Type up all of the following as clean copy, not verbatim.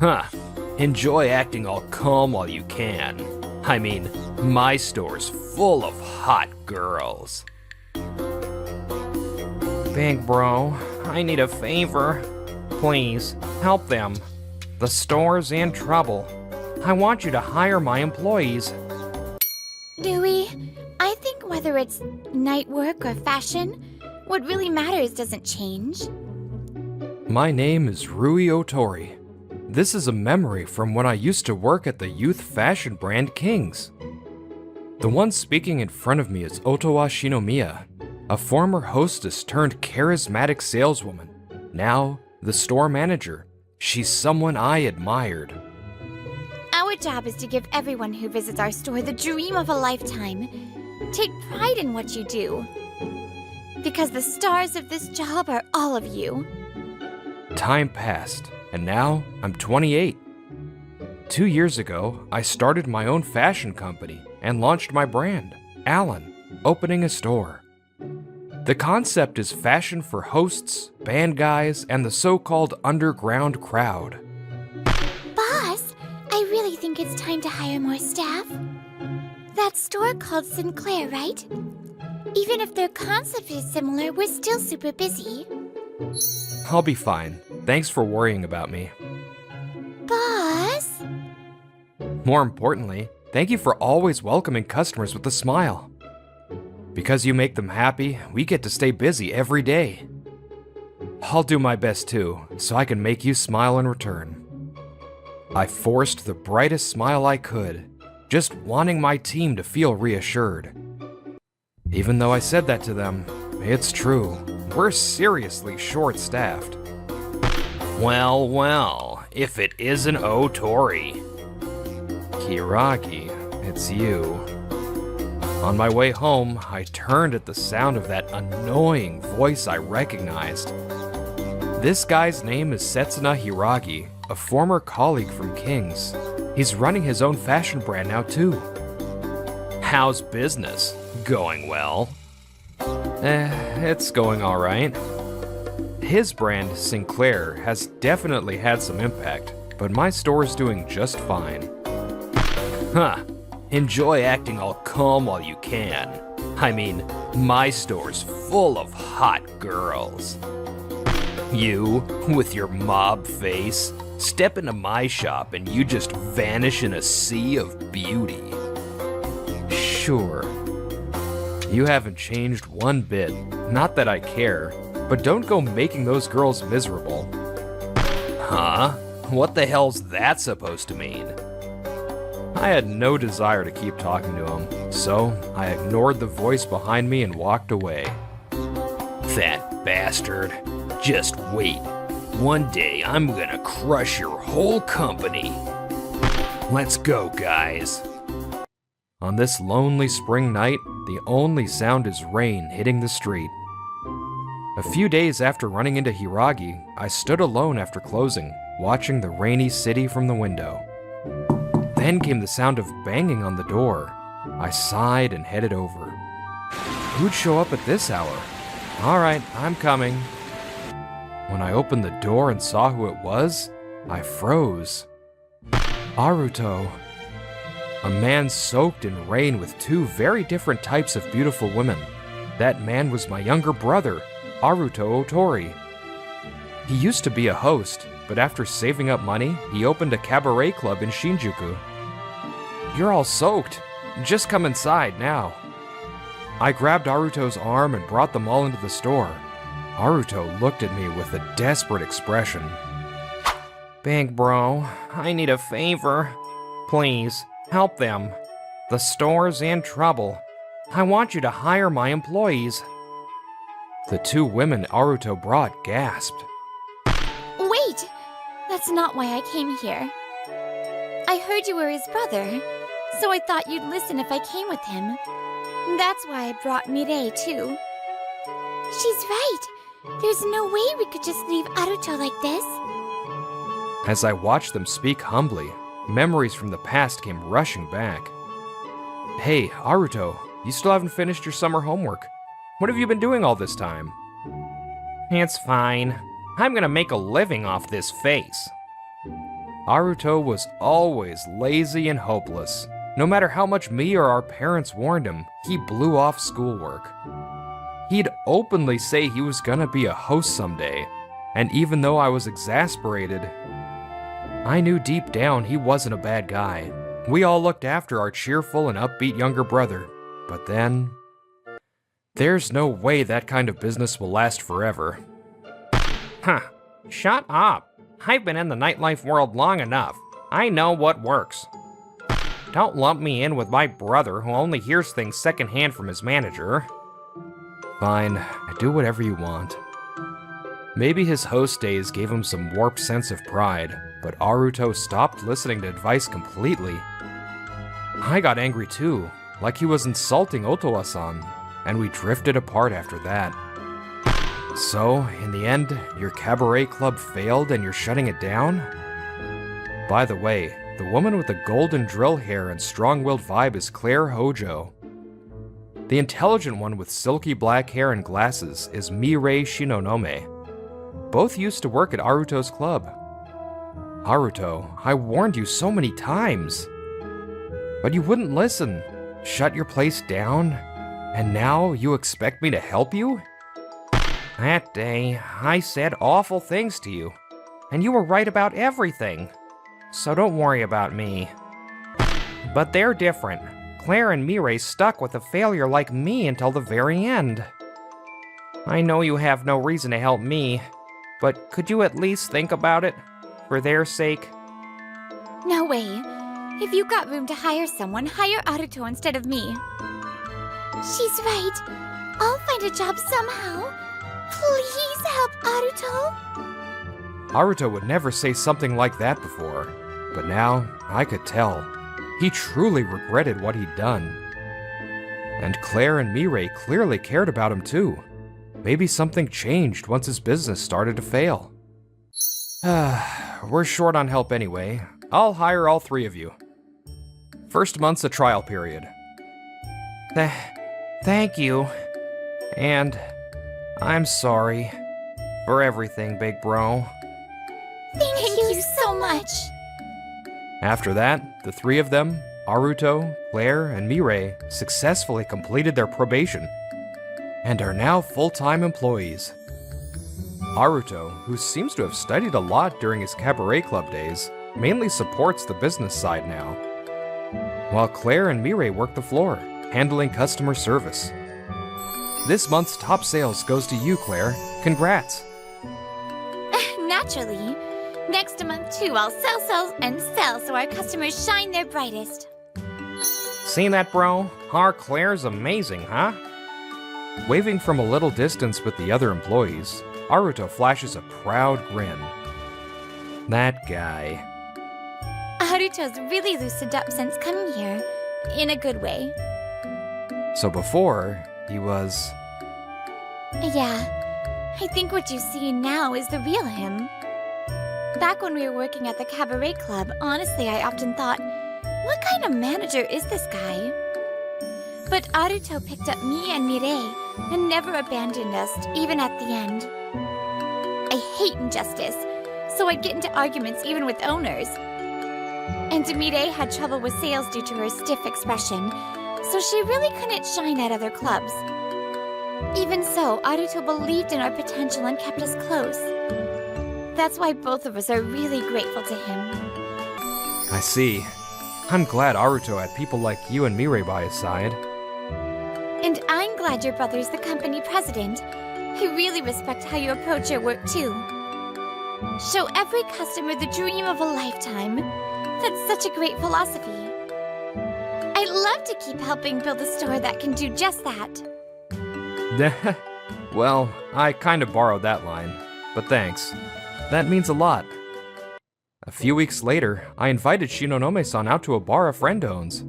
Huh. Enjoy acting all calm while you can. I mean, my store's full of hot girls. Big bro, I need a favor. Please, help them. The store's in trouble. I want you to hire my employees. Dewey, I think whether it's night work or fashion, what really matters doesn't change. My name is Rui Otori. This is a memory from when I used to work at the youth fashion brand Kings. The one speaking in front of me is Otowa Shinomiya, a former hostess turned charismatic saleswoman, now the store manager. She's someone I admired. Our job is to give everyone who visits our store the dream of a lifetime. Take pride in what you do. Because the stars of this job are all of you. Time passed, and now I'm 28. 2 years ago, I started my own fashion company and launched my brand, Alan, opening a store. The concept is fashion for hosts, band guys, and the so-called underground crowd. Boss, I really think it's time to hire more staff. That store called Sinclair, right? Even if their concept is similar, we're still super busy. I'll be fine. Thanks for worrying about me. Boss? More importantly, thank you for always welcoming customers with a smile. Because you make them happy, we get to stay busy every day. I'll do my best too, so I can make you smile in return. I forced the brightest smile I could, just wanting my team to feel reassured. Even though I said that to them, it's true. We're seriously short-staffed. Well, well, if it isn't Otori. Kiragi, it's you. On my way home, I turned at the sound of that annoying voice I recognized. This guy's name is Setsuna Hiragi, a former colleague from King's. He's running his own fashion brand now too. How's business? Going well? It's going alright. His brand, Sinclair, has definitely had some impact, but my store's doing just fine. Huh. Enjoy acting all calm while you can. I mean, my store's full of hot girls. You, with your mob face, step into my shop and you just vanish in a sea of beauty. Sure. You haven't changed one bit. Not that I care, but don't go making those girls miserable. Huh? What the hell's that supposed to mean? I had no desire to keep talking to him, so I ignored the voice behind me and walked away. That bastard. Just wait. One day I'm gonna crush your whole company. Let's go, guys. On this lonely spring night, the only sound is rain hitting the street. A few days after running into Hiragi, I stood alone after closing, watching the rainy city from the window. Then came the sound of banging on the door. I sighed and headed over. Who'd show up at this hour? Alright, I'm coming. When I opened the door and saw who it was, I froze. Aruto. A man soaked in rain with two very different types of beautiful women. That man was my younger brother, Aruto Otori. He used to be a host, but after saving up money, he opened a cabaret club in Shinjuku. You're all soaked. Just come inside now. I grabbed Aruto's arm and brought them all into the store. Aruto looked at me with a desperate expression. Big bro, I need a favor. Please, help them. The store's in trouble. I want you to hire my employees. The two women Aruto brought gasped. Wait! That's not why I came here. I heard you were his brother, so I thought you'd listen if I came with him. That's why I brought Mirei, too. She's right. There's no way we could just leave Aruto like this. As I watched them speak humbly, memories from the past came rushing back. Hey, Aruto, you still haven't finished your summer homework. What have you been doing all this time? It's fine. I'm gonna make a living off this face. Aruto was always lazy and hopeless. No matter how much me or our parents warned him, he blew off schoolwork. He'd openly say he was gonna be a host someday, and even though I was exasperated, I knew deep down he wasn't a bad guy. We all looked after our cheerful and upbeat younger brother, but then, there's no way that kind of business will last forever. Huh, shut up. I've been in the nightlife world long enough. I know what works. Don't lump me in with my brother who only hears things secondhand from his manager. Fine, do whatever you want. Maybe his host days gave him some warped sense of pride, but Aruto stopped listening to advice completely. I got angry too, like he was insulting Otowa-san, and we drifted apart after that. So, in the end, your cabaret club failed and you're shutting it down? By the way, the woman with the golden drill hair and strong-willed vibe is Claire Hojo. The intelligent one with silky black hair and glasses is Mirei Shinonome. Both used to work at Aruto's club. Aruto, I warned you so many times. But you wouldn't listen. Shut your place down? And now you expect me to help you? That day, I said awful things to you. And you were right about everything. So don't worry about me. But they're different. Claire and Mirei stuck with a failure like me until the very end. I know you have no reason to help me, but could you at least think about it? For their sake? No way. If you got room to hire someone, hire Aruto instead of me. She's right. I'll find a job somehow. Please help Aruto. Aruto would never say something like that before, but now I could tell. He truly regretted what he'd done. And Claire and Mirei clearly cared about him too. Maybe something changed once his business started to fail. We're short on help anyway. I'll hire all three of you. First month's a trial period. Thank you. And I'm sorry for everything, big bro. Thank you so much. After that, the three of them, Aruto, Claire, and Mirei, successfully completed their probation and are now full-time employees. Aruto, who seems to have studied a lot during his cabaret club days, mainly supports the business side now, while Claire and Mirei work the floor, handling customer service. This month's top sales goes to you, Claire. Congrats! Naturally. Next month, too, I'll sell so our customers shine their brightest. Seen that, bro? Our Claire's amazing, huh? Waving from a little distance with the other employees, Aruto flashes a proud grin. That guy. Aruto's really loosened up since coming here, in a good way. So before, he was... Yeah, I think what you see now is the real him. Back when we were working at the cabaret club, honestly, I often thought, what kind of manager is this guy? But Aruto picked up me and Mirei and never abandoned us, even at the end. I hate injustice, so I'd get into arguments even with owners. And Mirei had trouble with sales due to her stiff expression, so she really couldn't shine at other clubs. Even so, Aruto believed in our potential and kept us close. That's why both of us are really grateful to him. I see. I'm glad Aruto had people like you and Mirei by his side. And I'm glad your brother's the company president. I really respect how you approach your work, too. Show every customer the dream of a lifetime. That's such a great philosophy. I'd love to keep helping build a store that can do just that. Well, I kind of borrowed that line, but thanks. That means a lot. A few weeks later, I invited Shinonome-san out to a bar a friend owns.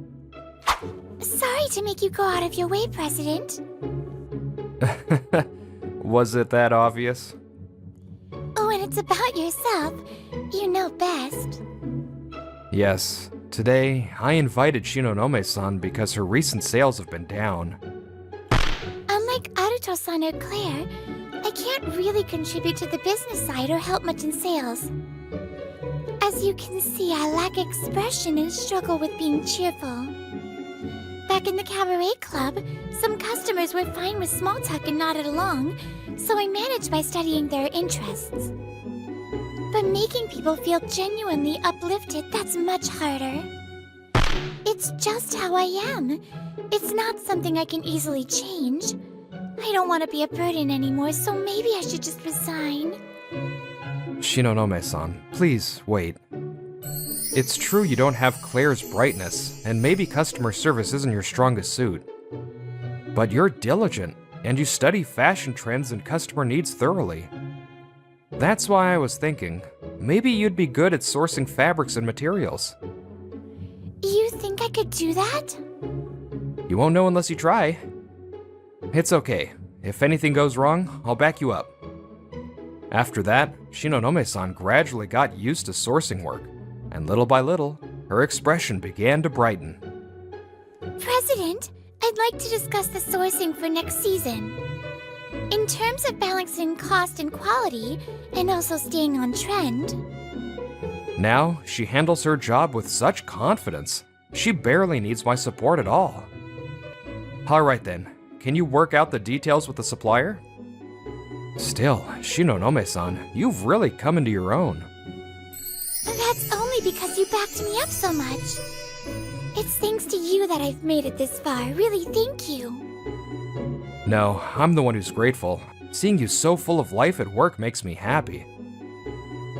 Sorry to make you go out of your way, President. Was it that obvious? Oh, and it's about yourself. You know best. Yes. Today, I invited Shinonome-san because her recent sales have been down. Unlike Aruto-san or Claire, I can't really contribute to the business side or help much in sales. As you can see, I lack expression and struggle with being cheerful. Back in the cabaret club, some customers were fine with small talk and nodded along, so I managed by studying their interests. But making people feel genuinely uplifted, that's much harder. It's just how I am. It's not something I can easily change. I don't want to be a burden anymore, so maybe I should just resign. Shinonome-san, please wait. It's true you don't have Claire's brightness, and maybe customer service isn't your strongest suit. But you're diligent, and you study fashion trends and customer needs thoroughly. That's why I was thinking, maybe you'd be good at sourcing fabrics and materials. You think I could do that? You won't know unless you try. It's okay. If anything goes wrong, I'll back you up. After that, Shinonome-san gradually got used to sourcing work, and little by little, her expression began to brighten. President, I'd like to discuss the sourcing for next season. In terms of balancing cost and quality, and also staying on trend. Now, she handles her job with such confidence, she barely needs my support at all. Alright then, can you work out the details with the supplier? Still, Shinonome-san, you've really come into your own. That's only because you backed me up so much. It's thanks to you that I've made it this far. Really, thank you. No, I'm the one who's grateful. Seeing you so full of life at work makes me happy.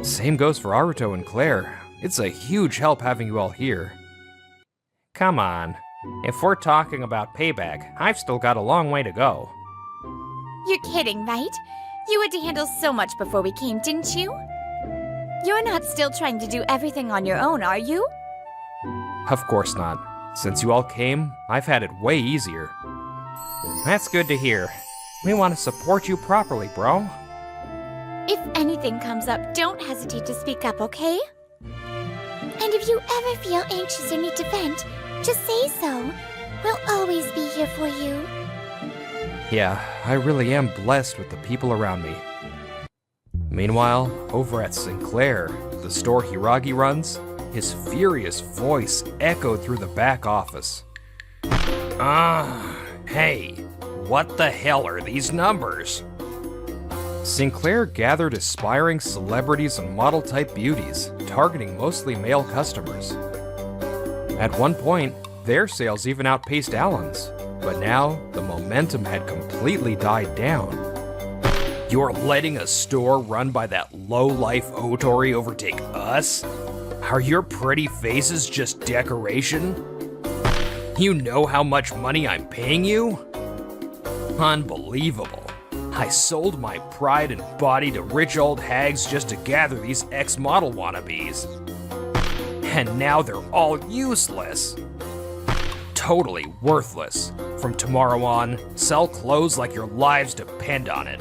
Same goes for Aruto and Claire. It's a huge help having you all here. Come on. If we're talking about payback, I've still got a long way to go. You're kidding, right? You had to handle so much before we came, didn't you? You're not still trying to do everything on your own, are you? Of course not. Since you all came, I've had it way easier. That's good to hear. We want to support you properly, bro. If anything comes up, don't hesitate to speak up, okay? And if you ever feel anxious or need to vent, just say so. We'll always be here for you. Yeah, I really am blessed with the people around me. Meanwhile, over at Sinclair, the store Hiragi runs, his furious voice echoed through the back office. Hey, what the hell are these numbers? Sinclair gathered aspiring celebrities and model-type beauties, targeting mostly male customers. At one point, their sales even outpaced Alan's, but now the momentum had completely died down. You're letting a store run by that low-life Otori overtake us? Are your pretty faces just decoration? You know how much money I'm paying you? Unbelievable. I sold my pride and body to rich old hags just to gather these ex-model wannabes. And now they're all useless. Totally worthless. From tomorrow on, sell clothes like your lives depend on it.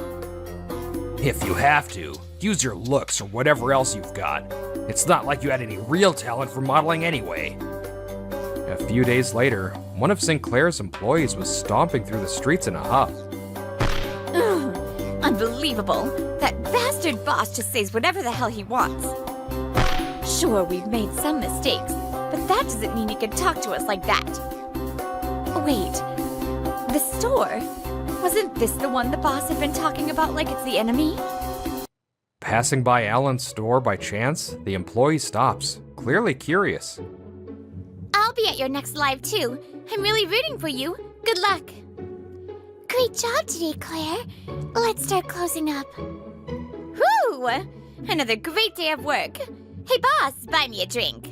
If you have to, use your looks or whatever else you've got. It's not like you had any real talent for modeling anyway. A few days later, one of Sinclair's employees was stomping through the streets in a huff. Ugh, unbelievable. That bastard boss just says whatever the hell he wants. Sure, we've made some mistakes, but that doesn't mean he can talk to us like that. Wait, the store? Wasn't this the one the boss had been talking about like it's the enemy? Passing by Alan's store by chance, the employee stops, clearly curious. I'll be at your next live too. I'm really rooting for you. Good luck. Great job today, Claire. Let's start closing up. Whew! Another great day of work. Hey boss, buy me a drink.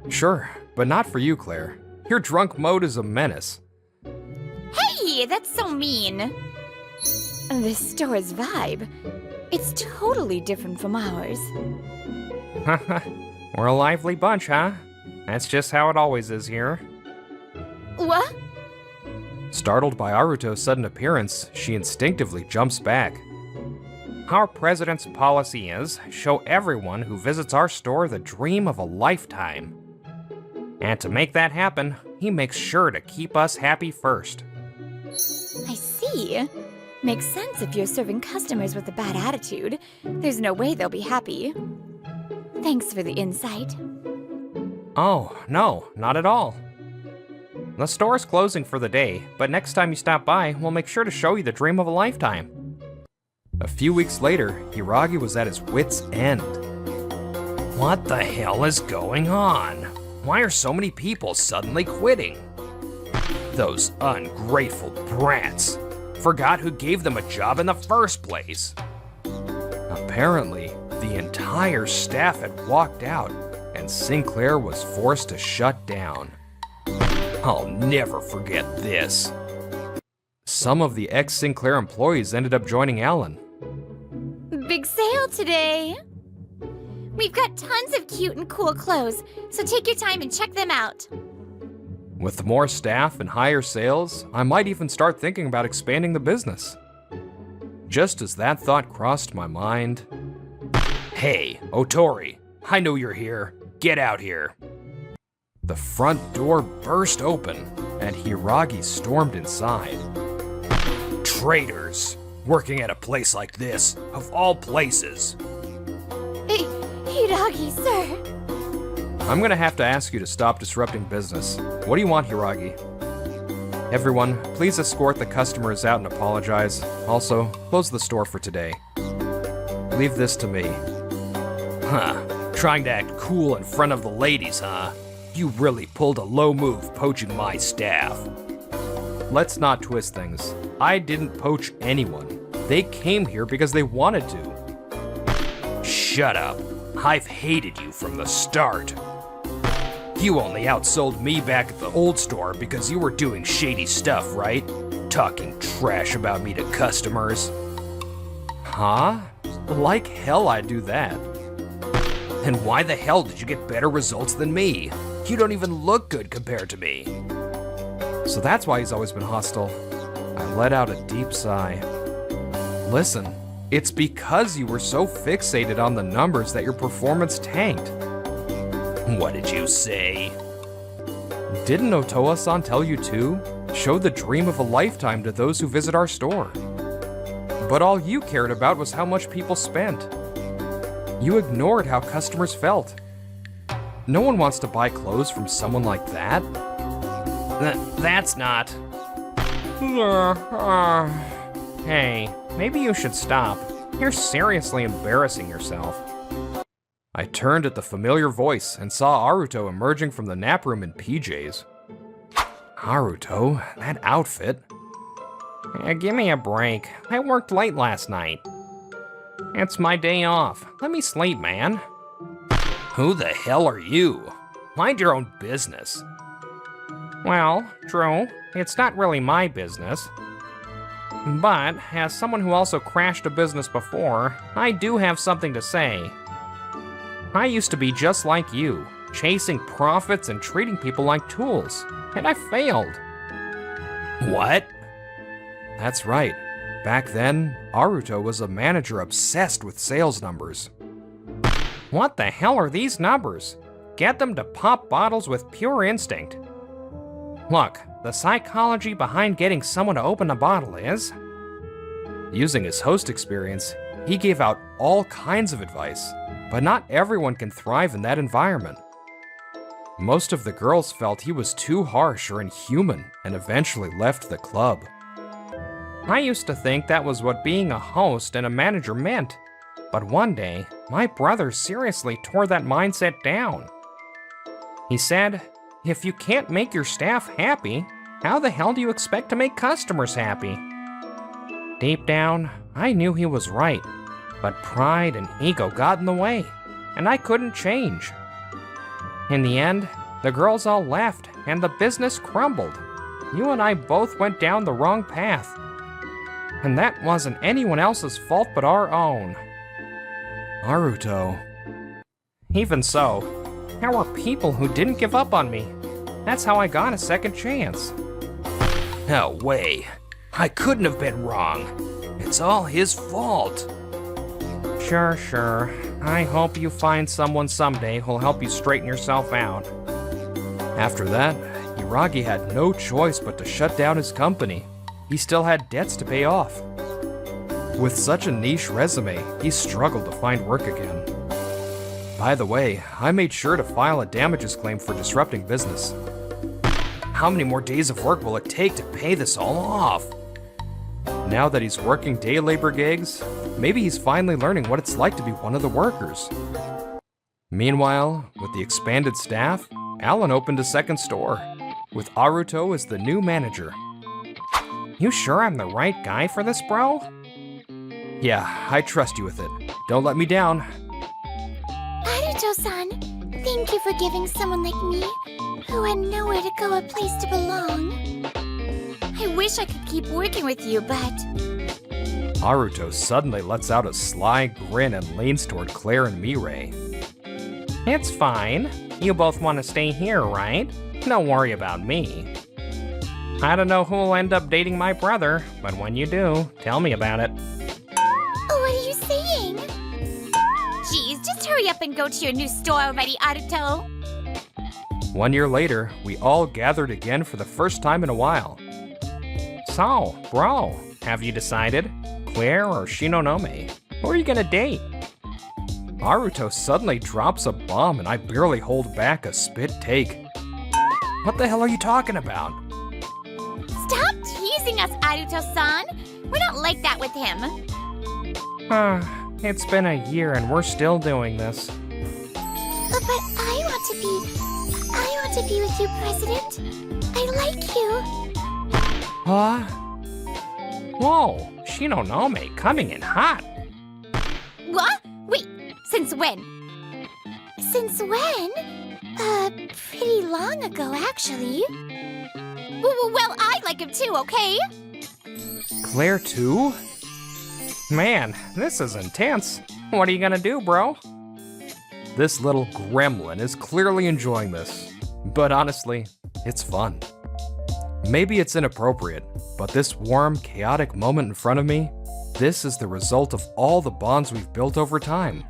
Sure, but not for you, Claire. Your drunk mode is a menace. Hey, that's so mean. This store's vibe. It's totally different from ours. We're a lively bunch, huh? That's just how it always is here. What? Startled by Aruto's sudden appearance, she instinctively jumps back. Our president's policy is, show everyone who visits our store the dream of a lifetime. And to make that happen, he makes sure to keep us happy first. I see. Makes sense if you're serving customers with a bad attitude. There's no way they'll be happy. Thanks for the insight. Oh, no, not at all. The store's closing for the day, but next time you stop by, we'll make sure to show you the dream of a lifetime. A few weeks later, Hiragi was at his wit's end. What the hell is going on? Why are so many people suddenly quitting? Those ungrateful brats forgot who gave them a job in the first place. Apparently, the entire staff had walked out, and Sinclair was forced to shut down. I'll never forget this. Some of the ex-Sinclair employees ended up joining Alan. Big sale today! We've got tons of cute and cool clothes, so take your time and check them out. With more staff and higher sales, I might even start thinking about expanding the business. Just as that thought crossed my mind... Hey, Otori, I know you're here. Get out here. The front door burst open, and Hiragi stormed inside. Traitors! Working at a place like this, of all places. Hiragi, sir. I'm gonna have to ask you to stop disrupting business. What do you want, Hiragi? Everyone, please escort the customers out and apologize. Also, close the store for today. Leave this to me. Huh, trying to act cool in front of the ladies, huh? You really pulled a low move poaching my staff. Let's not twist things. I didn't poach anyone. They came here because they wanted to. Shut up. I've hated you from the start. You only outsold me back at the old store because you were doing shady stuff, right? Talking trash about me to customers. Huh? Like hell I'd do that. Then why the hell did you get better results than me? You don't even look good compared to me. So that's why he's always been hostile. I let out a deep sigh. Listen, it's because you were so fixated on the numbers that your performance tanked. What did you say? Didn't Otoa-san tell you too? Show the dream of a lifetime to those who visit our store. But all you cared about was how much people spent. You ignored how customers felt. No one wants to buy clothes from someone like that. That's not... Hey, maybe you should stop. You're seriously embarrassing yourself. I turned at the familiar voice and saw Aruto emerging from the nap room in PJs. Aruto, that outfit. Give me a break. I worked late last night. It's my day off. Let me sleep, man. Who the hell are you? Mind your own business. Well, true. It's not really my business. But, as someone who also crashed a business before, I do have something to say. I used to be just like you, chasing profits and treating people like tools, and I failed. What? That's right. Back then, Aruto was a manager obsessed with sales numbers. What the hell are these numbers? Get them to pop bottles with pure instinct. Look, the psychology behind getting someone to open a bottle is... Using his host experience, he gave out all kinds of advice, but not everyone can thrive in that environment. Most of the girls felt he was too harsh or inhuman and eventually left the club. I used to think that was what being a host and a manager meant, but one day, my brother seriously tore that mindset down. He said, if you can't make your staff happy, how the hell do you expect to make customers happy? Deep down, I knew he was right, but pride and ego got in the way, and I couldn't change. In the end, the girls all left, and the business crumbled. You and I both went down the wrong path. And that wasn't anyone else's fault but our own. Aruto. Even so, there were people who didn't give up on me. That's how I got a second chance. No way. I couldn't have been wrong. It's all his fault. Sure. I hope you find someone someday who'll help you straighten yourself out. After that, Hiragi had no choice but to shut down his company. He still had debts to pay off. With such a niche resume, he struggled to find work again. By the way, I made sure to file a damages claim for disrupting business. How many more days of work will it take to pay this all off? Now that he's working day labor gigs, maybe he's finally learning what it's like to be one of the workers. Meanwhile, with the expanded staff, Alan opened a second store, with Aruto as the new manager. You sure I'm the right guy for this, bro? Yeah, I trust you with it. Don't let me down. Aruto-san, thank you for giving someone like me, who had nowhere to go, a place to belong. I wish I could keep working with you, but... Aruto suddenly lets out a sly grin and leans toward Claire and Mirai. It's fine. You both want to stay here, right? Don't worry about me. I don't know who'll end up dating my brother, but when you do, tell me about it. What are you saying? Jeez, just hurry up and go to your new store already, Aruto. 1 year later, we all gathered again for the first time in a while. So, bro, have you decided? Claire or Shinonome? Who are you gonna date? Aruto suddenly drops a bomb and I barely hold back a spit take. What the hell are you talking about? Stop teasing us, Aruto-san. We're not like that with him. It's been a year and we're still doing this. But I want to be with you, President. I like you. Huh? Whoa, Shinonome coming in hot. What? Wait, since when? Since when? Pretty long ago, actually. Well, I like him too, okay? Claire too? Man, this is intense. What are you gonna do, bro? This little gremlin is clearly enjoying this. But honestly, it's fun. Maybe it's inappropriate, but this warm, chaotic moment in front of me, this is the result of all the bonds we've built over time.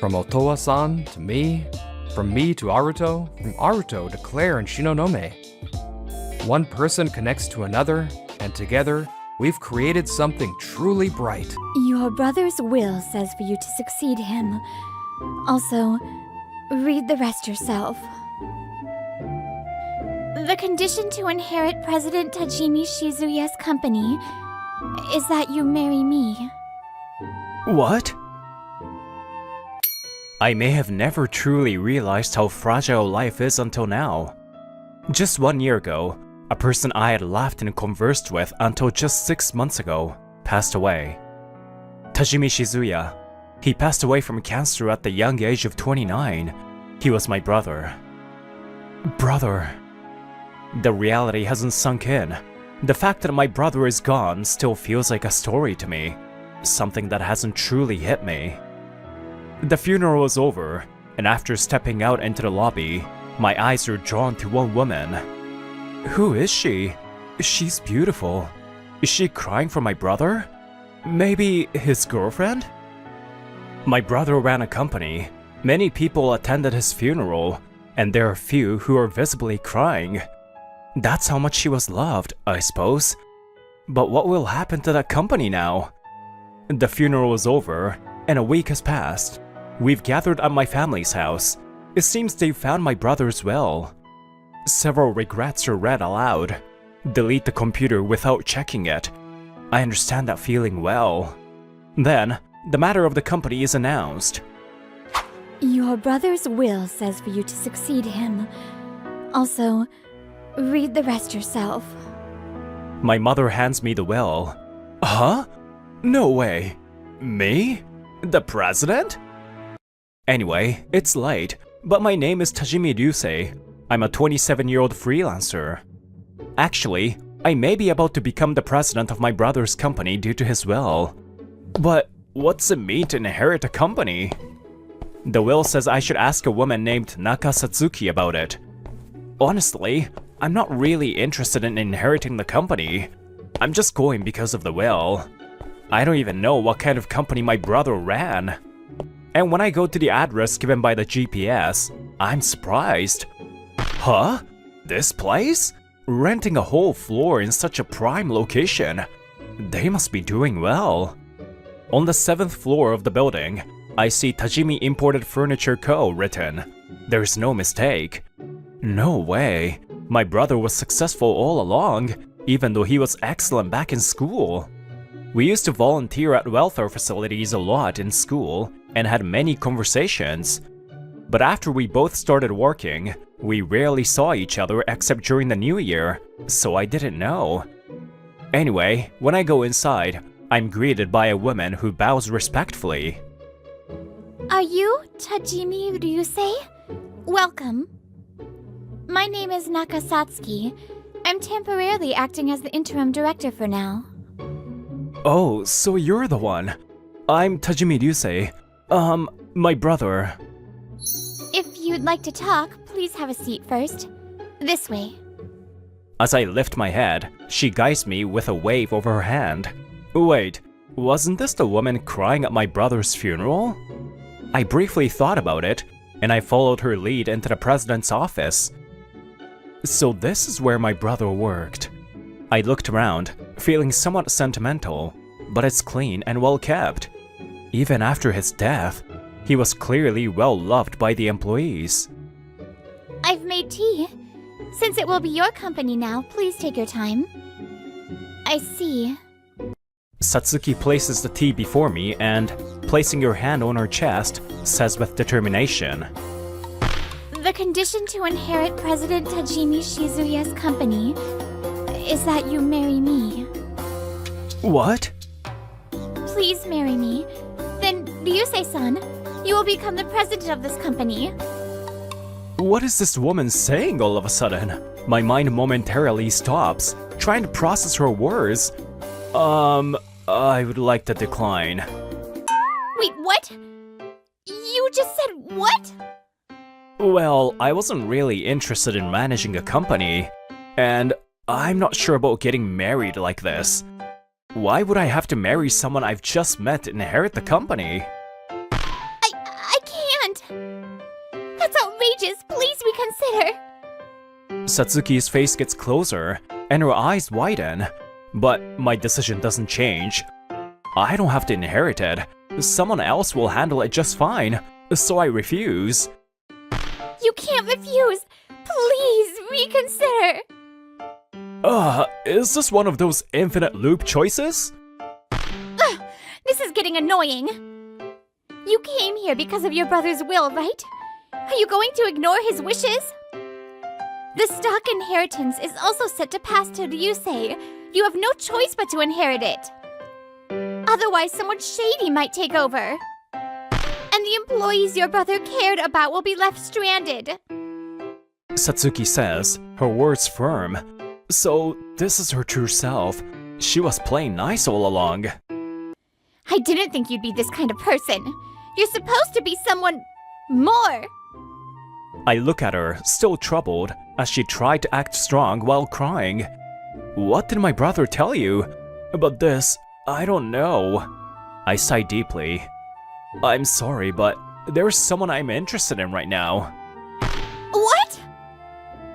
From Otowa-san to me, from me to Aruto, from Aruto to Claire and Shinonome. One person connects to another, and together, we've created something truly bright. Your brother's will says for you to succeed him. Also, read the rest yourself. The condition to inherit President Tajimi Shizuya's company is that you marry me. What? I may have never truly realized how fragile life is until now. Just 1 year ago, a person I had laughed and conversed with until just 6 months ago passed away. Tajimi Shizuya. He passed away from cancer at the young age of 29. He was my brother. Brother. The reality hasn't sunk in. The fact that my brother is gone still feels like a story to me. Something that hasn't truly hit me. The funeral was over, and after stepping out into the lobby, my eyes were drawn to one woman. Who is she? She's beautiful. Is she crying for my brother? Maybe his girlfriend? My brother ran a company. Many people attended his funeral, and there are few who are visibly crying. That's how much she was loved, I suppose. But what will happen to that company now? The funeral is over, and a week has passed. We've gathered at my family's house. It seems they've found my brother's will. Several regrets are read aloud. Delete the computer without checking it. I understand that feeling well. Then, the matter of the company is announced. Your brother's will says for you to succeed him. Also, read the rest yourself. My mother hands me the will. Huh? No way. Me? The president? Anyway, it's late, but my name is Tajimi Ryusei. I'm a 27-year-old freelancer. Actually, I may be about to become the president of my brother's company due to his will. But what's it mean to inherit a company? The will says I should ask a woman named Naka Satsuki about it. Honestly, I'm not really interested in inheriting the company. I'm just going because of the will. I don't even know what kind of company my brother ran. And when I go to the address given by the GPS, I'm surprised. Huh? This place? Renting a whole floor in such a prime location. They must be doing well. On the 7th floor of the building, I see Tajimi Imported Furniture Co. written. There's no mistake. No way. My brother was successful all along, even though he was excellent back in school. We used to volunteer at welfare facilities a lot in school and had many conversations. But after we both started working, we rarely saw each other except during the New Year, so I didn't know. Anyway, when I go inside, I'm greeted by a woman who bows respectfully. Are you Tajimi Ryusei? Welcome. My name is Nakasatsuki. I'm temporarily acting as the interim director for now. Oh, so you're the one. I'm Tajimi Ryusei. My brother. If you'd like to talk, please have a seat first. This way. As I lift my head, she guides me with a wave of her hand. Wait, wasn't this the woman crying at my brother's funeral? I briefly thought about it, and I followed her lead into the president's office. So this is where my brother worked. I looked around, feeling somewhat sentimental, but it's clean and well kept. Even after his death, he was clearly well loved by the employees. I've made tea. Since it will be your company now, please take your time. I see. Satsuki places the tea before me and, placing her hand on her chest, says with determination, The condition to inherit President Tajimi Shizuya's company is that you marry me. What? Please marry me. Then, Ryusei-san, you will become the president of this company. What is this woman saying all of a sudden? My mind momentarily stops, trying to process her words. I would like to decline. Wait, what? You just said what? Well, I wasn't really interested in managing a company, and I'm not sure about getting married like this. Why would I have to marry someone I've just met to inherit the company? I can't. That's outrageous. Please reconsider. Satsuki's face gets closer, and her eyes widen. But my decision doesn't change. I don't have to inherit it. Someone else will handle it just fine, so I refuse. You can't refuse. Please reconsider. Is this one of those infinite loop choices? This is getting annoying. You came here because of your brother's will, right? Are you going to ignore his wishes? The stock inheritance is also set to pass to Ryusei. You have no choice but to inherit it. Otherwise, someone shady might take over. And the employees your brother cared about will be left stranded. Satsuki says, her words firm. So, this is her true self. She was playing nice all along. I didn't think you'd be this kind of person. You're supposed to be someone more. I look at her, still troubled, as she tried to act strong while crying. What did my brother tell you? About this, I don't know. I sigh deeply. I'm sorry, but there's someone I'm interested in right now. What?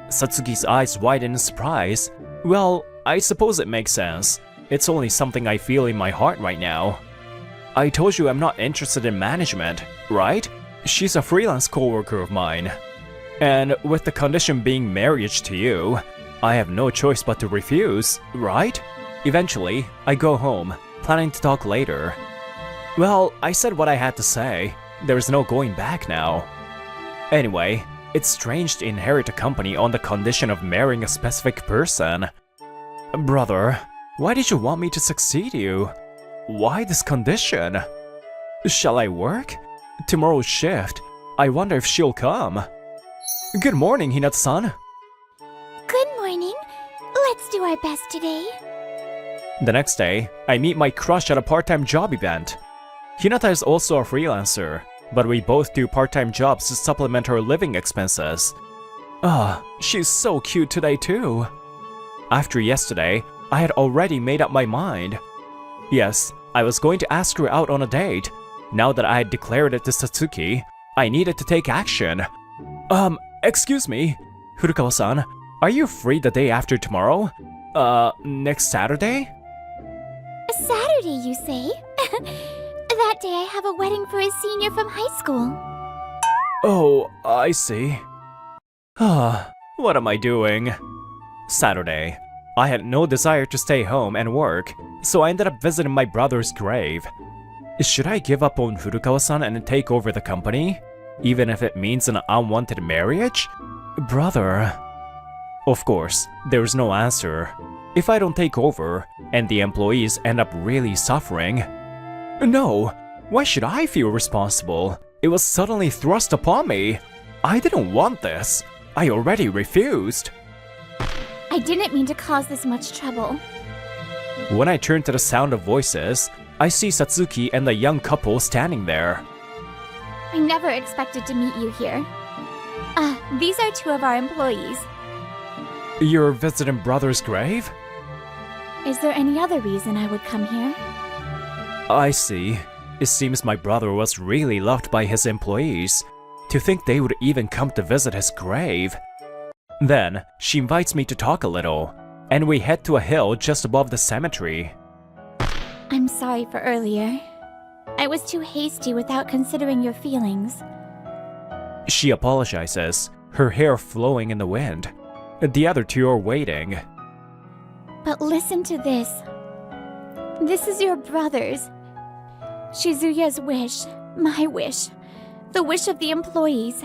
Satsuki's eyes widen in surprise. Well, I suppose it makes sense. It's only something I feel in my heart right now. I told you I'm not interested in management, right? She's a freelance coworker of mine. And with the condition being marriage to you, I have no choice but to refuse, right? Eventually, I go home, planning to talk later. Well, I said what I had to say. There's no going back now. Anyway, it's strange to inherit a company on the condition of marrying a specific person. Brother, why did you want me to succeed you? Why this condition? Shall I work? Tomorrow's shift. I wonder if she'll come. Good morning, Hinata-san. Good morning. Let's do our best today. The next day, I meet my crush at a part-time job event. Hinata is also a freelancer, but we both do part-time jobs to supplement our living expenses. She's so cute today too. After yesterday, I had already made up my mind. Yes, I was going to ask her out on a date. Now that I had declared it to Satsuki, I needed to take action. Excuse me, Furukawa-san, are you free the day after tomorrow? Next Saturday? Saturday, you say? That day I have a wedding for a senior from high school. Oh, I see. What am I doing? Saturday. I had no desire to stay home and work, so I ended up visiting my brother's grave. Should I give up on Furukawa-san and take over the company? Even if it means an unwanted marriage? Brother... Of course, there's no answer. If I don't take over, and the employees end up really suffering... No! Why should I feel responsible? It was suddenly thrust upon me. I didn't want this. I already refused. I didn't mean to cause this much trouble. When I turn to the sound of voices, I see Satsuki and the young couple standing there. I never expected to meet you here. These are two of our employees. You're visiting brother's grave? Is there any other reason I would come here? I see. It seems my brother was really loved by his employees. To think they would even come to visit his grave. Then, she invites me to talk a little, and we head to a hill just above the cemetery. I'm sorry for earlier. I was too hasty without considering your feelings. She apologizes, her hair flowing in the wind. The other two are waiting. But listen to this. This is your brother's. Shizuya's wish, my wish, the wish of the employees.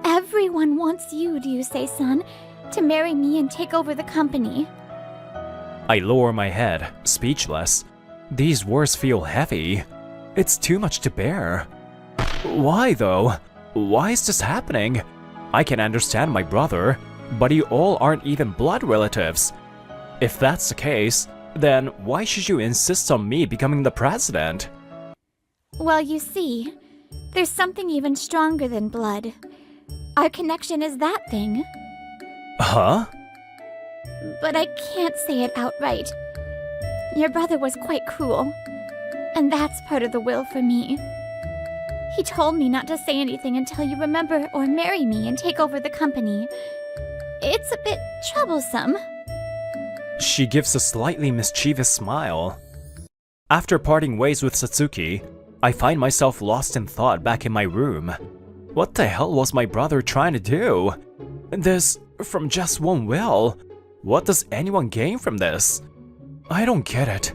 Everyone wants you, Ryusei-san, to marry me and take over the company. I lower my head, speechless. These words feel heavy. It's too much to bear. Why though? Why is this happening? I can understand my brother, but you all aren't even blood relatives. If that's the case, then why should you insist on me becoming the president? Well, you see, there's something even stronger than blood. Our connection is that thing. Huh? But I can't say it outright. Your brother was quite cruel, and that's part of the will for me. He told me not to say anything until you remember or marry me and take over the company. It's a bit troublesome. She gives a slightly mischievous smile. After parting ways with Satsuki, I find myself lost in thought back in my room. What the hell was my brother trying to do? This, from just one will? What does anyone gain from this? I don't get it.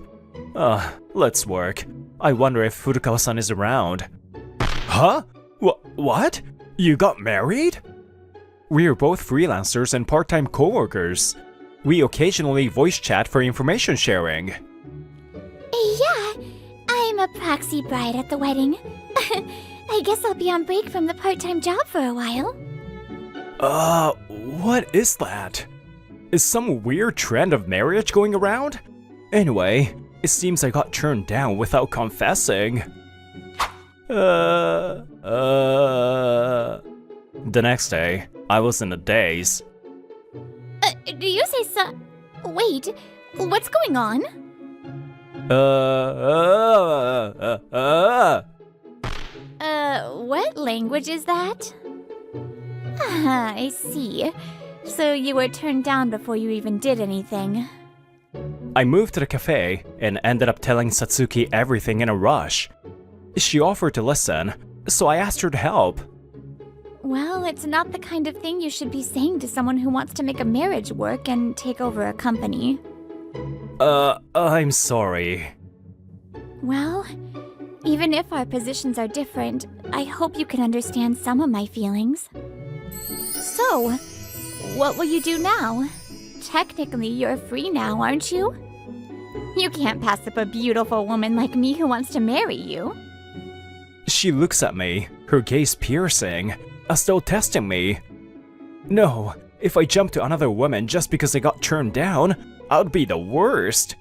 Let's work. I wonder if Furukawa-san is around. Huh? What? You got married? We're both freelancers and part-time coworkers. We occasionally voice chat for information sharing. Yeah, I'm a proxy bride at the wedding. I guess I'll be on break from the part-time job for a while. What is that? Is some weird trend of marriage going around? Anyway, it seems I got turned down without confessing. The next day, I was in a daze. Ryusei-san... Wait, what's going on? What language is that? I see. So you were turned down before you even did anything. I moved to the cafe and ended up telling Satsuki everything in a rush. She offered to listen, so I asked her to help. Well, it's not the kind of thing you should be saying to someone who wants to make a marriage work and take over a company. I'm sorry. Well, even if our positions are different, I hope you can understand some of my feelings. So, what will you do now? Technically, you're free now, aren't you? You can't pass up a beautiful woman like me who wants to marry you. She looks at me, her gaze piercing, as though testing me. No, if I jump to another woman just because I got turned down, I would be the worst.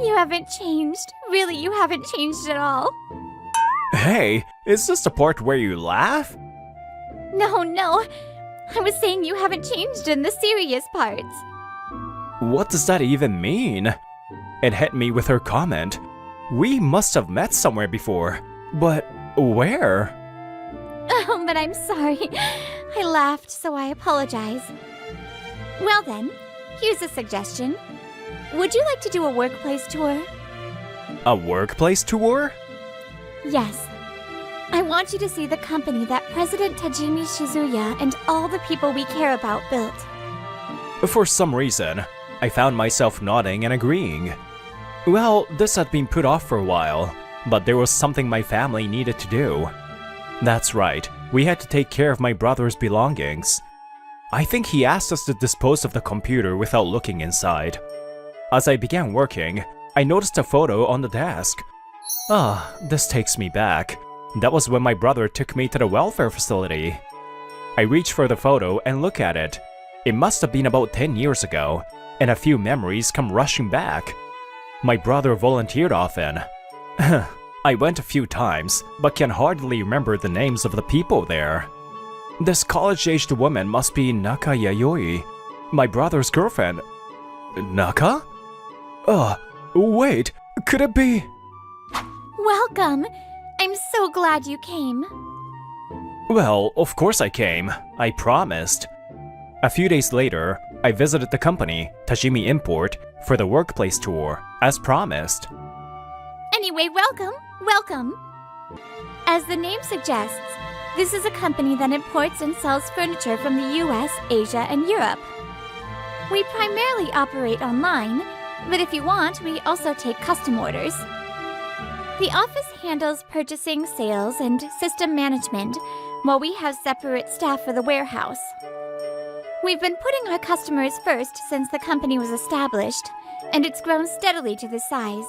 You haven't changed. Really, you haven't changed at all. Hey, is this the part where you laugh? No. I was saying you haven't changed in the serious parts. What does that even mean? It hit me with her comment. We must have met somewhere before, but where? Oh, but I'm sorry. I laughed, so I apologize. Well then, here's a suggestion. would you like to do a workplace tour? A workplace tour? Yes. I want you to see the company that President Tajimi Shizuya and all the people we care about built. For some reason, I found myself nodding and agreeing. Well, this had been put off for a while, but there was something my family needed to do. That's right, we had to take care of my brother's belongings. I think he asked us to dispose of the computer without looking inside. As I began working, I noticed a photo on the desk. This takes me back. That was when my brother took me to the welfare facility. I reach for the photo and look at it. It must have been about 10 years ago, and a few memories come rushing back. My brother volunteered often. I went a few times, but can hardly remember the names of the people there. This college-aged woman must be Naka Yayoi, my brother's girlfriend. Naka? Wait, could it be? Welcome! I'm so glad you came. Well, of course I came. I promised. A few days later, I visited the company, Tajimi Import, for the workplace tour, as promised. Anyway, welcome! As the name suggests, this is a company that imports and sells furniture from the US, Asia, and Europe. We primarily operate online, but if you want, we also take custom orders. The office handles purchasing, sales, and system management, while we have separate staff for the warehouse. We've been putting our customers first since the company was established, and it's grown steadily to this size.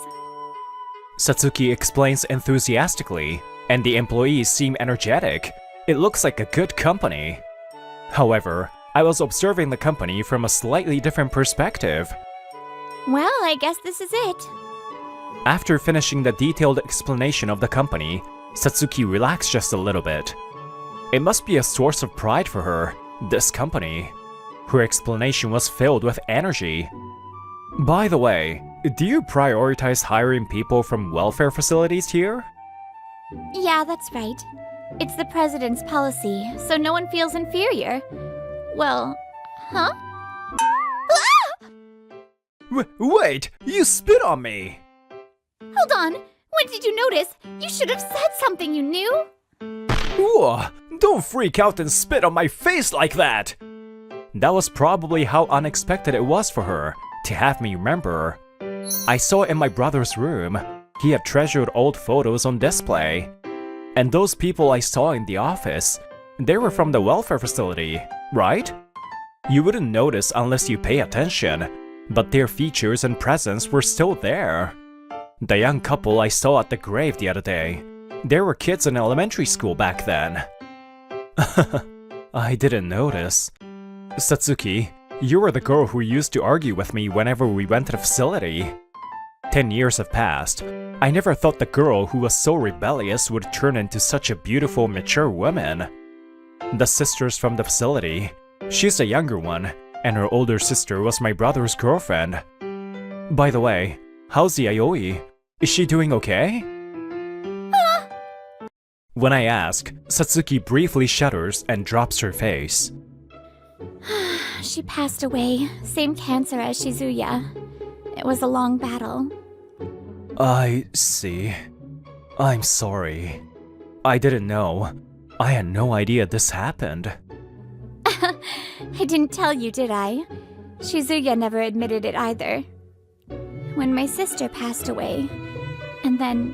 Satsuki explains enthusiastically, and the employees seem energetic. It looks like a good company. However, I was observing the company from a slightly different perspective. Well, I guess this is it. After finishing the detailed explanation of the company, Satsuki relaxed just a little bit. It must be a source of pride for her, this company. Her explanation was filled with energy. By the way, do you prioritize hiring people from welfare facilities here? Yeah, that's right. It's the president's policy, so no one feels inferior. Well, huh? Wait! You spit on me! Hold on! When did you notice? You should have said something you knew! Ooh, don't freak out and spit on my face like that! That was probably how unexpected it was for her to have me remember. I saw in my brother's room, he had treasured old photos on display. And those people I saw in the office, they were from the welfare facility, right? You wouldn't notice unless you pay attention, but their features and presence were still there. The young couple I saw at the grave the other day, they were kids in elementary school back then. I didn't notice. Satsuki, you were the girl who used to argue with me whenever we went to the facility. 10 years have passed. I never thought the girl who was so rebellious would turn into such a beautiful, mature woman. The sisters from the facility. She's the younger one, and her older sister was my brother's girlfriend. By the way, how's Yayoi? Is she doing okay? When I ask, Satsuki briefly shudders and drops her face. She passed away. Same cancer as Shizuya. It was a long battle. I see. I'm sorry. I didn't know. I had no idea this happened. I didn't tell you, did I? Shizuya never admitted it either. When my sister passed away, and then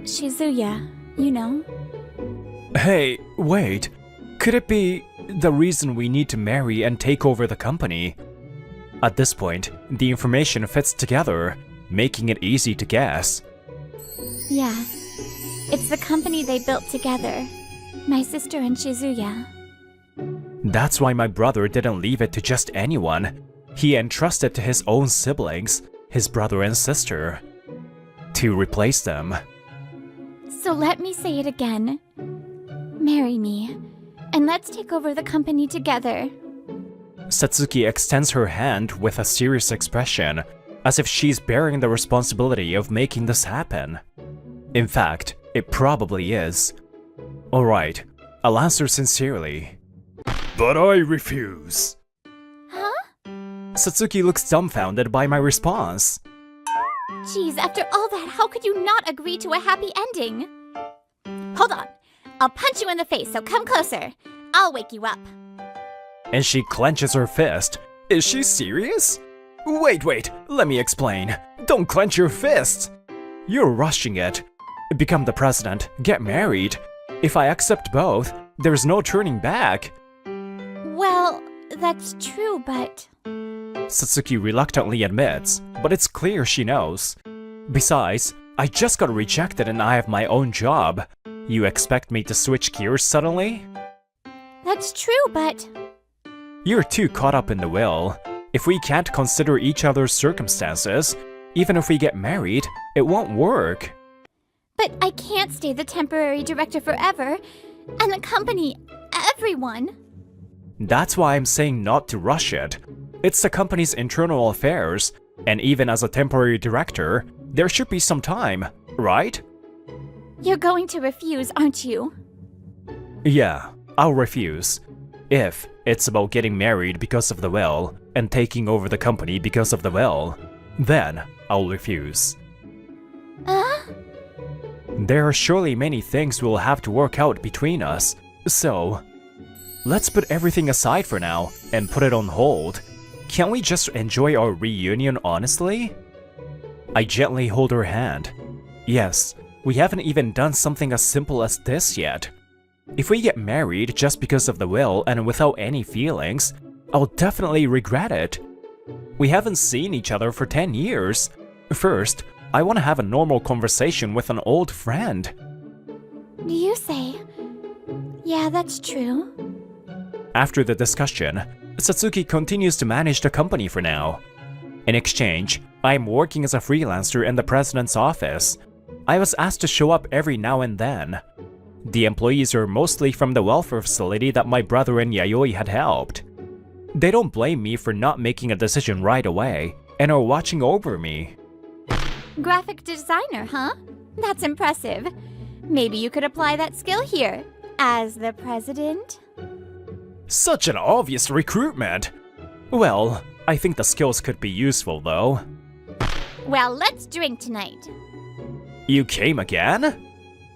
Shizuya, you know? Hey, wait. Could it be the reason we need to marry and take over the company? At this point, the information fits together, making it easy to guess. Yeah. It's the company they built together. My sister and Shizuya. That's why my brother didn't leave it to just anyone. He entrusted to his own siblings, his brother and sister, to replace them. So let me say it again. Marry me, and let's take over the company together. Satsuki extends her hand with a serious expression, as if she's bearing the responsibility of making this happen. In fact, it probably is. Alright, I'll answer sincerely. But I refuse. Huh? Satsuki looks dumbfounded by my response. Geez, after all that, how could you not agree to a happy ending? Hold on. I'll punch you in the face, so come closer. I'll wake you up. And she clenches her fist. Is she serious? Wait, let me explain. Don't clench your fists. You're rushing it. Become the president, get married. If I accept both, there's no turning back. Well, that's true, but... Satsuki reluctantly admits, but it's clear she knows. Besides, I just got rejected and I have my own job. You expect me to switch gears suddenly? That's true, but... You're too caught up in the will. If we can't consider each other's circumstances, even if we get married, it won't work. But I can't stay the temporary director forever. And the company, everyone. That's why I'm saying not to rush it. It's the company's internal affairs, and even as a temporary director, there should be some time, right? You're going to refuse, aren't you? Yeah, I'll refuse. If it's about getting married because of the will, and taking over the company because of the will, then I'll refuse. There are surely many things we'll have to work out between us, so... Let's put everything aside for now, and put it on hold. Can't we just enjoy our reunion honestly? I gently hold her hand. Yes, we haven't even done something as simple as this yet. If we get married just because of the will and without any feelings, I'll definitely regret it. We haven't seen each other for 10 years. First, I want to have a normal conversation with an old friend. Do you say? Yeah, that's true. After the discussion, Satsuki continues to manage the company for now. In exchange, I'm working as a freelancer in the president's office. I was asked to show up every now and then. The employees are mostly from the welfare facility that my brother and Yayoi had helped. They don't blame me for not making a decision right away, and are watching over me. Graphic designer, huh? That's impressive. Maybe you could apply that skill here, as the president? Such an obvious recruitment! Well, I think the skills could be useful though. Well, let's drink tonight. You came again?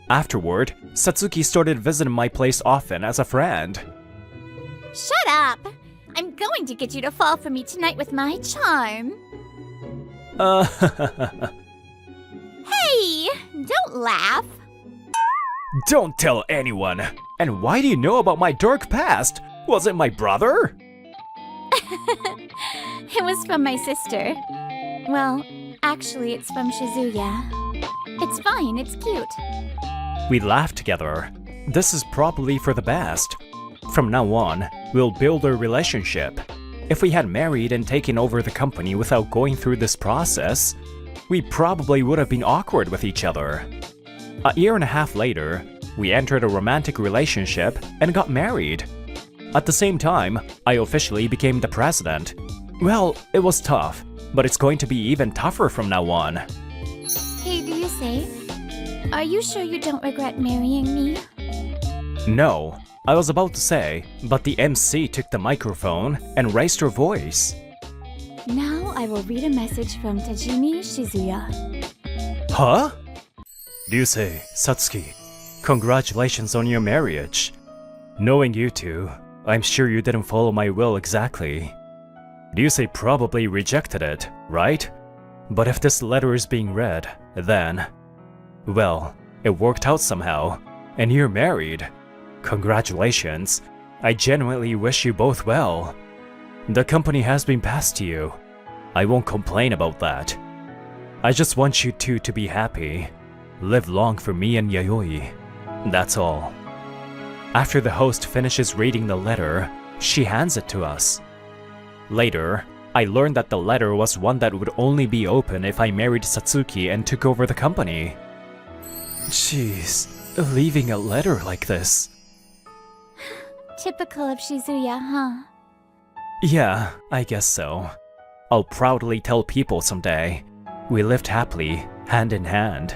Afterward, Satsuki started visiting my place often as a friend. Shut up! I'm going to get you to fall for me tonight with my charm. Hey! Don't laugh! Don't tell anyone! And why do you know about my dark past? Was it my brother? It was from my sister. Well, actually it's from Shizuya. It's fine, it's cute. We laughed together. This is probably for the best. From now on, we'll build a relationship. If we had married and taken over the company without going through this process, we probably would have been awkward with each other. A year and a half later, we entered a romantic relationship and got married. At the same time, I officially became the president. Well, it was tough, but it's going to be even tougher from now on. Hey, do you say? Are you sure you don't regret marrying me? No, I was about to say, but the MC took the microphone and raised her voice. Now I will read a message from Tajimi Shizuya. Huh? Ryusei, Satsuki, congratulations on your marriage. Knowing you two, I'm sure you didn't follow my will exactly. Ryusei probably rejected it, right? But if this letter is being read, then... Well, it worked out somehow, and you're married. Congratulations. I genuinely wish you both well. The company has been passed to you. I won't complain about that. I just want you two to be happy. Live long for me and Yayoi. That's all. After the host finishes reading the letter, she hands it to us. Later, I learned that the letter was one that would only be open if I married Satsuki and took over the company. Jeez, leaving a letter like this. Typical of Shizuya, huh? Yeah, I guess so. I'll proudly tell people someday. We lived happily, hand in hand.